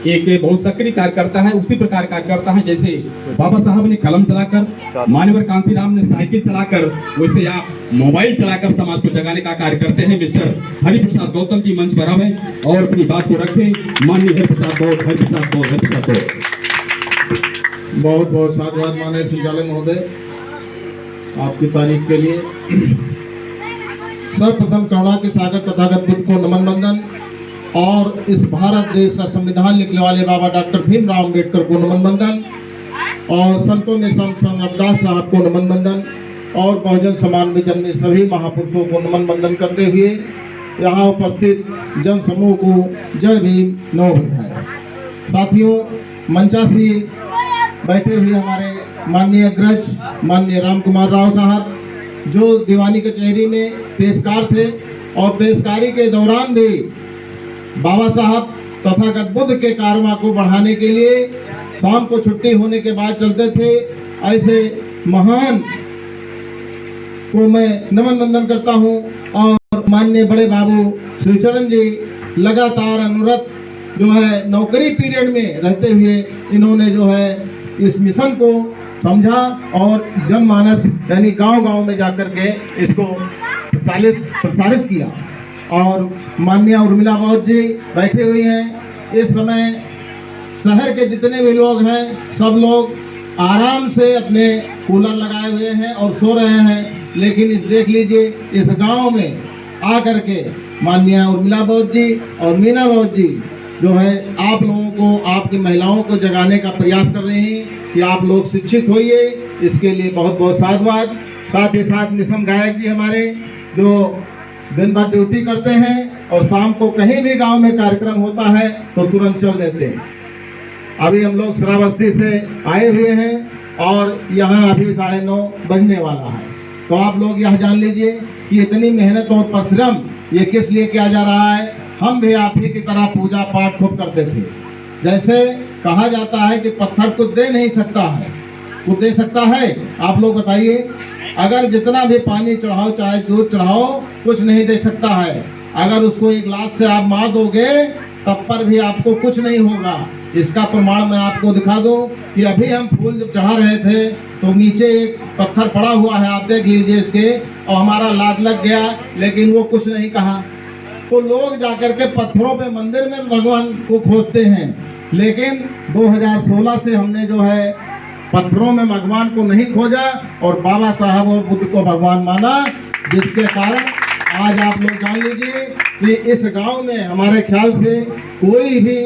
एक बहुत सक्रिय कार्यकर्ता है, उसी प्रकार कार्यकर्ता है जैसे बाबा साहब ने कलम चलाकर, मान्यवर कांसीराम ने साइकिल चलाकर, वैसे आप मोबाइल चलाकर समाज को जगाने का कार्य करते हैं। मिस्टर हरिप्रसाद गौतम जी मंच पर आवे और अपनी बात को रखें। माननीय हरिप्रसाद गौतम। बहुत बहुत साधुवाद माननीय संचालक महोदय आपकी तारीफ के लिए। सर्वप्रथम करुणा के सागर तथागत बुद्ध को नमन वंदन और इस भारत देश का संविधान लिखने वाले बाबा डॉक्टर भीमराव अम्बेडकर को नमन वंदन और संतों में संत रविदास साहब को नमन वंदन और बहुजन समाज में जन्मे सभी महापुरुषों को नमन वंदन करते हुए यहाँ उपस्थित जन समूह को जय भीम नमो बुद्धाय। साथियों, मंचासीन बैठे हुए हमारे माननीय अग्रज माननीय राम कुमार राव साहब जो दीवानी कचहरी में पेशकार थे और पेशकारी के दौरान भी बाबा साहब तथागत बुद्ध के कारवा को बढ़ाने के लिए शाम को छुट्टी होने के बाद चलते थे। ऐसे महान को मैं नमन वंदन करता हूं और माननीय बड़े बाबू श्रीचरण जी लगातार अनुरत जो है नौकरी पीरियड में रहते हुए इन्होंने जो है इस मिशन को समझा और जनमानस यानी गांव-गांव में जाकर के इसको प्रसारित किया। और माननीय उर्मिला बहुत जी बैठे हुए हैं। इस समय शहर के जितने भी लोग हैं सब लोग आराम से अपने कूलर लगाए हुए हैं और सो रहे हैं, लेकिन इस देख लीजिए इस गांव में आकर के माननीय उर्मिला बहुत जी और मीना बहुत जी जो है आप लोगों को, आपकी महिलाओं को जगाने का प्रयास कर रहे हैं कि आप लोग शिक्षित होइए। इसके लिए बहुत बहुत साधुवाद। साथ ही साथ निशम गायक जी हमारे जो दिन भर ड्यूटी करते हैं और शाम को कहीं भी गांव में कार्यक्रम होता है तो तुरंत चल देते हैं। अभी हम लोग श्रावस्ती से आए हुए हैं और यहाँ अभी 9:30 बजने वाला है। तो आप लोग यह जान लीजिए कि इतनी मेहनत और परिश्रम ये किस लिए किया जा रहा है। हम भी आप ही की तरह पूजा पाठ खूब करते थे। जैसे कहा जाता है कि पत्थर कुछ दे नहीं सकता है, कुछ दे सकता है। आप लोग बताइए, अगर जितना भी पानी चढ़ाओ चाहे दूध चढ़ाओ कुछ नहीं दे सकता है। अगर उसको एक लात से आप मार दोगे तब पर भी आपको कुछ नहीं होगा। इसका प्रमाण मैं आपको दिखा दूं कि अभी हम फूल जब चढ़ा रहे थे तो नीचे एक पत्थर पड़ा हुआ है, आप देख लीजिए इसके, और हमारा लात लग गया लेकिन वो कुछ नहीं कहा। तो लोग जाकर के पत्थरों पे मंदिर में भगवान को खोजते हैं, लेकिन 2016 से हमने जो है पत्थरों में भगवान को नहीं खोजा और बाबा साहब और बुद्ध को भगवान माना, जिसके कारण आज आप लोग जान लीजिए कि इस गांव में हमारे ख्याल से कोई भी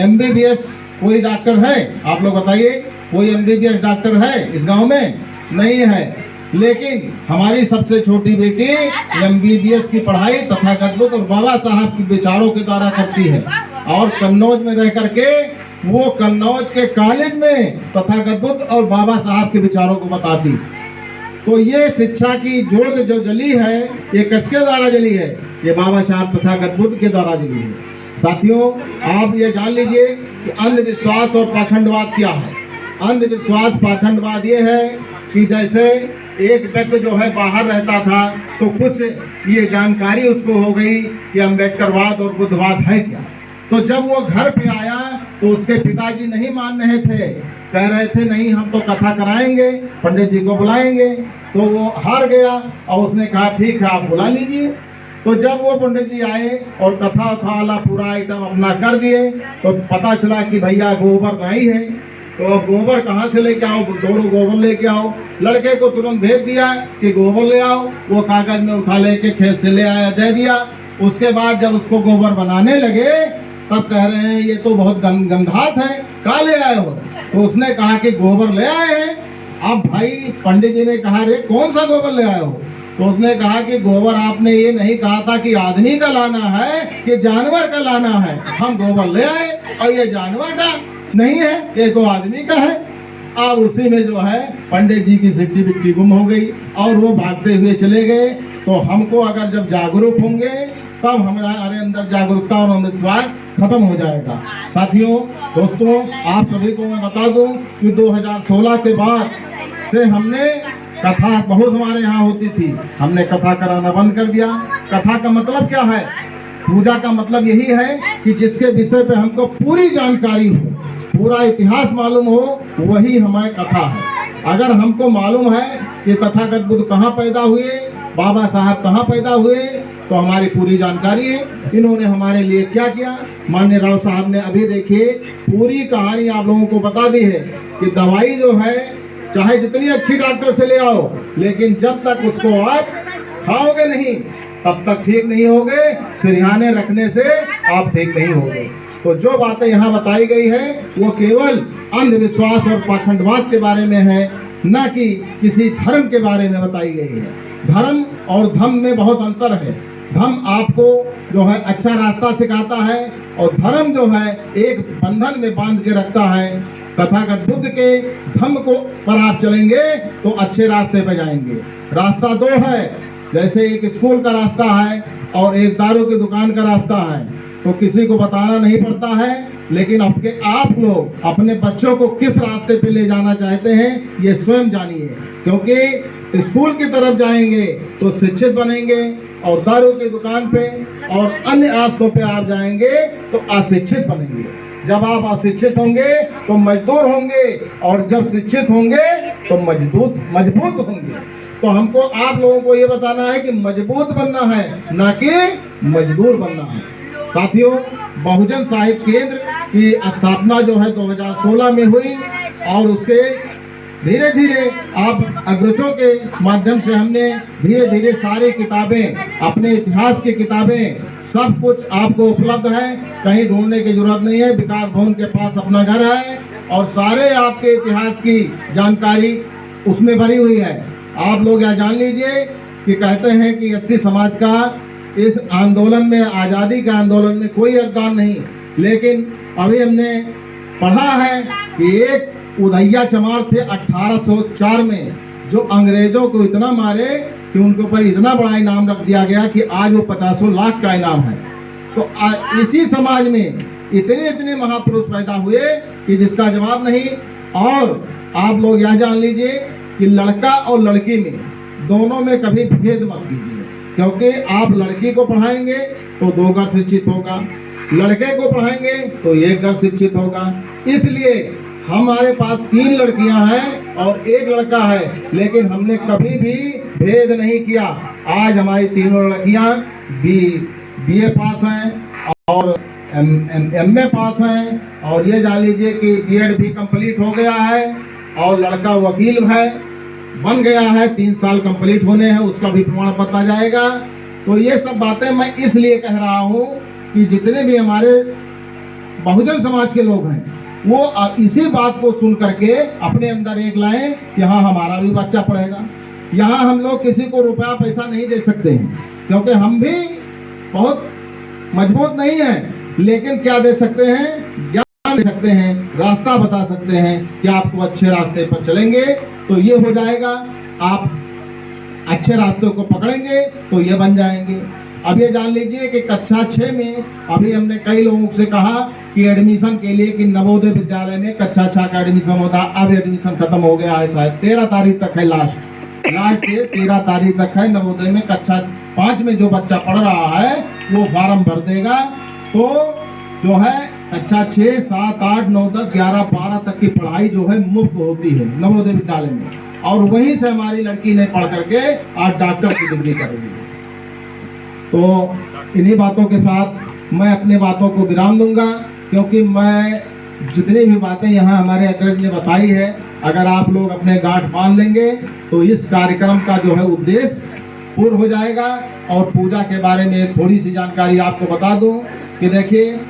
MBBS कोई डॉक्टर है। आप लोग बताइए, कोई MBBS डॉक्टर है इस गांव में? नहीं है। लेकिन हमारी सबसे छोटी बेटी MBBS की पढ़ाई तथागत बुद्ध और बाबा साहब के विचारों के द्वारा करती है और कन्नौज में रह करके वो कन्नौज के कॉलेज में तथागत बुद्ध और बाबा साहब के विचारों को बताती। तो ये शिक्षा की जोत जो जली है ये किसके द्वारा जली है? ये बाबा साहब तथागत बुद्ध के द्वारा जली है। साथियों, आप ये जान लीजिए कि अंधविश्वास और पाखंडवाद क्या है। अंधविश्वास पाखंडवाद ये है कि जैसे एक व्यक्ति जो है बाहर रहता था तो कुछ ये जानकारी उसको हो गई कि अम्बेडकरवाद और बुद्धवाद है क्या। तो जब वो घर पे आया तो उसके पिताजी नहीं मान रहे थे, कह रहे थे नहीं हम तो कथा कराएंगे, पंडित जी को बुलाएंगे। तो वो हार गया और उसने कहा ठीक है आप बुला लीजिए। तो जब वो पंडित जी आए और कथा वाला पूरा आइटम अपना कर दिए तो पता चला कि भैया गोबर नहीं है। तो गोबर कहाँ से लेके आओ? दोनों गोबर लेके आओ। लड़के को तुरंत भेज दिया कि गोबर ले आओ। वो कागज में उठा लेके खेत से ले आया, दे दिया। उसके बाद जब उसको गोबर बनाने लगे तब कह रहे हैं ये तो बहुत गंधात है, कहाँ ले आए हो? तो उसने कहा कि गोबर ले आए हैं। अब भाई पंडित जी ने कहा रे कौन सा गोबर ले आए हो? तो उसने कहा कि गोबर आपने ये नहीं कहा था कि आदमी का लाना है कि जानवर का लाना है। हम गोबर ले आए और ये जानवर का नहीं है, ये तो आदमी का है। अब उसी में जो है पंडित जी की सिट्टी बिट्टी गुम हो गई और वो भागते हुए चले गए। तो हमको अगर जब जागरूक होंगे तब हमारे अंदर जागरूकता और अंधविश्वास खत्म हो जाएगा। साथियों, दोस्तों, आप सभी को मैं बता दूं कि 2016 के बाद से हमने कथा बहुत हमारे यहाँ होती थी, हमने कथा कराना बंद कर दिया। कथा का मतलब क्या है? पूजा का मतलब यही है कि जिसके विषय पे हमको पूरी जानकारी हो, पूरा इतिहास मालूम हो, वही हमारी कथा है। अगर हमको मालूम है कि तथागत बुद्ध कहाँ पैदा हुए, बाबा साहब कहाँ पैदा हुए, तो हमारी पूरी जानकारी है। इन्होंने हमारे लिए क्या किया। माननीय राव साहब ने अभी देखिए पूरी कहानी आप लोगों को बता दी है कि दवाई जो है चाहे जितनी अच्छी डॉक्टर से ले आओ, लेकिन जब तक उसको आप खाओगे नहीं तब तक ठीक नहीं होगे। सिरहाने रखने से आप ठीक नहीं होगे। तो जो बातें यहाँ बताई गई है वो केवल अंधविश्वास और पाखंडवाद के बारे में है, न कि किसी धर्म के बारे में बताई गई है। धर्म और धम्म में बहुत अंतर है। धम्म आपको जो है अच्छा रास्ता सिखाता है और धर्म जो है एक बंधन में बांध के रखता है। तथागत बुद्ध के धम्म को पर आप चलेंगे तो अच्छे रास्ते पर जाएंगे। रास्ता दो है, जैसे एक स्कूल का रास्ता है और एक दारू की दुकान का रास्ता है। तो किसी को बताना नहीं पड़ता है, लेकिन आप लोग अपने बच्चों को किस रास्ते पे ले जाना चाहते हैं ये स्वयं जानिए। क्योंकि स्कूल की तरफ जाएंगे तो शिक्षित बनेंगे और दारू की दुकान पे और अन्य रास्तों पे आप जाएंगे तो अशिक्षित बनेंगे। जब आप अशिक्षित होंगे तो मजदूर होंगे और जब शिक्षित होंगे तो मजबूत होंगे। तो हमको आप लोगों को ये बताना है कि मजबूत बनना है, ना कि मजदूर बनना है। साथियों, बहुजन साहित्य केंद्र की स्थापना जो है 2016 में हुई और उसके धीरे धीरे आप अग्रजों के माध्यम से हमने धीरे धीरे सारी किताबें, अपने इतिहास की किताबें, सब कुछ आपको उपलब्ध है। कहीं ढूंढने की जरूरत नहीं है। विकास भवन के पास अपना घर है और सारे आपके इतिहास की जानकारी उसमें भरी हुई है। आप लोग यह जान लीजिए कि कहते हैं कि एससी समाज का इस आंदोलन में, आज़ादी के आंदोलन में कोई योगदान नहीं, लेकिन अभी हमने पढ़ा है कि एक उदैया चमार थे 1804 में, जो अंग्रेजों को इतना मारे कि उनके ऊपर इतना बड़ा इनाम रख दिया गया कि आज वो 50 लाख का इनाम है। तो इसी समाज में इतने महापुरुष पैदा हुए कि जिसका जवाब नहीं। और आप लोग यह जान लीजिए कि लड़का और लड़की में दोनों में कभी भेद मत कीजिए, क्योंकि आप लड़की को पढ़ाएंगे तो 2 घर शिक्षित होगा, लड़के को पढ़ाएंगे तो 1 घर शिक्षित होगा। इसलिए हमारे पास 3 लड़कियां हैं और 1 लड़का है, लेकिन हमने कभी भी भेद नहीं किया। आज हमारी तीनों लड़कियां BA पास हैं और MA पास हैं और ये जान लीजिए कि BEd भी कंप्लीट हो गया है और लड़का वकील है, बन गया है। 3 साल कंप्लीट होने हैं, उसका भी प्रमाण पत्र आ जाएगा। तो ये सब बातें मैं इसलिए कह रहा हूँ कि जितने भी हमारे बहुजन समाज के लोग हैं वो इसी बात को सुन करके अपने अंदर एक लाएं कि हाँ, हमारा भी बच्चा पढ़ेगा। यहाँ हम लोग किसी को रुपया पैसा नहीं दे सकते हैं, क्योंकि हम भी बहुत मजबूत नहीं हैं, लेकिन क्या दे सकते हैं, ज्ञान दे सकते हैं, रास्ता बता सकते हैं कि आपको अच्छे रास्ते पर चलेंगे तो ये हो जाएगा। आप अच्छे रास्तों को पकड़ेंगे तो ये बन जाएंगे। अब ये जान लीजिए कि कक्षा 6 में अभी हमने कई लोगों से कहा कि एडमिशन के लिए कि नवोदय विद्यालय में कक्षा 6 का एडमिशन होता। अब एडमिशन खत्म हो गया है, शायद 13 तारीख तक है, लास्ट 13 तारीख तक है। नवोदय में कक्षा 5 में जो बच्चा पढ़ रहा है वो फार्म भर देगा तो जो है कक्षा 6, 7, 8, 9, 10, 11, 12 तक की पढ़ाई जो है मुफ्त होती है नवोदय विद्यालय में, और वहीं से हमारी लड़की ने पढ़ करके आज डॉक्टर की डिग्री करेगी। तो इन्हीं बातों के साथ मैं अपने बातों को विराम दूंगा, क्योंकि मैं जितनी भी बातें यहाँ हमारे अग्रज ने बताई है, अगर आप लोग अपने गांठ बांध लेंगे तो इस कार्यक्रम का जो है उद्देश्य पूर्ण हो जाएगा। और पूजा के बारे में थोड़ी सी जानकारी आपको बता दूं कि देखिए,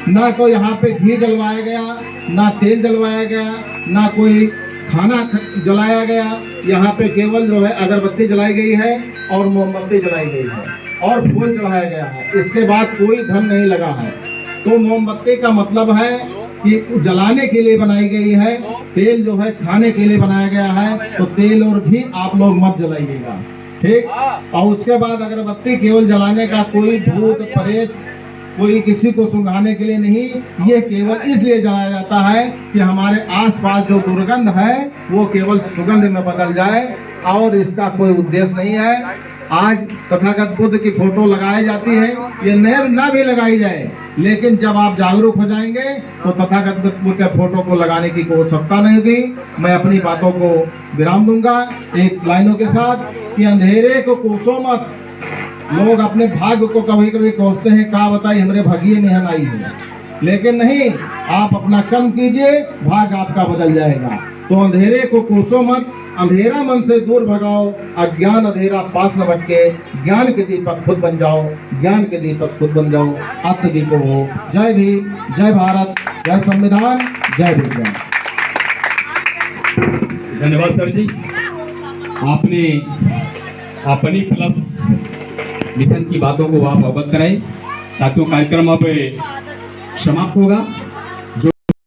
ना तो यहाँ पे घी जलवाया गया, ना तेल जलवाया गया, ना कोई खाना जलाया गया। यहाँ पे केवल जो है अगरबत्ती जलाई गई है और मोमबत्ती जलाई गई है और फूल चढ़ाया गया है। इसके बाद कोई धन नहीं लगा है। तो मोमबत्ती का मतलब है कि जलाने के लिए बनाई गई है, तेल जो है खाने के लिए बनाया गया है। तो तेल और घी आप लोग मत जलाइएगा, ठीक। और उसके बाद अगरबत्ती केवल जलाने का कोई भूत प्रेत, कोई किसी को सुंघाने के लिए नहीं, ये केवल इसलिए जलाया जाता है कि हमारे आसपास जो दुर्गंध है वो केवल सुगंध में बदल जाए, और इसका कोई उद्देश्य नहीं है। आज तथागत बुद्ध की फोटो लगाई जाती है, ये ना भी लगाई जाए, लेकिन जब आप जागरूक हो जाएंगे तो तथागत बुद्ध के फोटो को लगाने की कोई आवश्यकता नहीं होगी। मैं अपनी बातों को विराम दूंगा एक लाइनों के साथ कि अंधेरे को कोसो मत। लोग अपने भाग्य को कभी कभी कोसते हैं, कहा बताइए हमारे भाग्य में हम आई है, लेकिन नहीं, आप अपना कर्म कीजिए, भाग्य आपका बदल जाएगा। तो अंधेरे को कोसो मत, अंधेरा मन से दूर भगाओ, अज्ञान अंधेरा पास न भटके, ज्ञान के दीपक खुद बन जाओ, ज्ञान के दीपक खुद बन जाओ, आत्मदीप हो। जय भीम, जय भारत, जय संविधान, जय विज्ञान। धन्यवाद सर जी, आपने अपनी प्लस मिशन की बातों को आप अवगत कराई। साथियों, कार्यक्रम अब समाप्त होगा।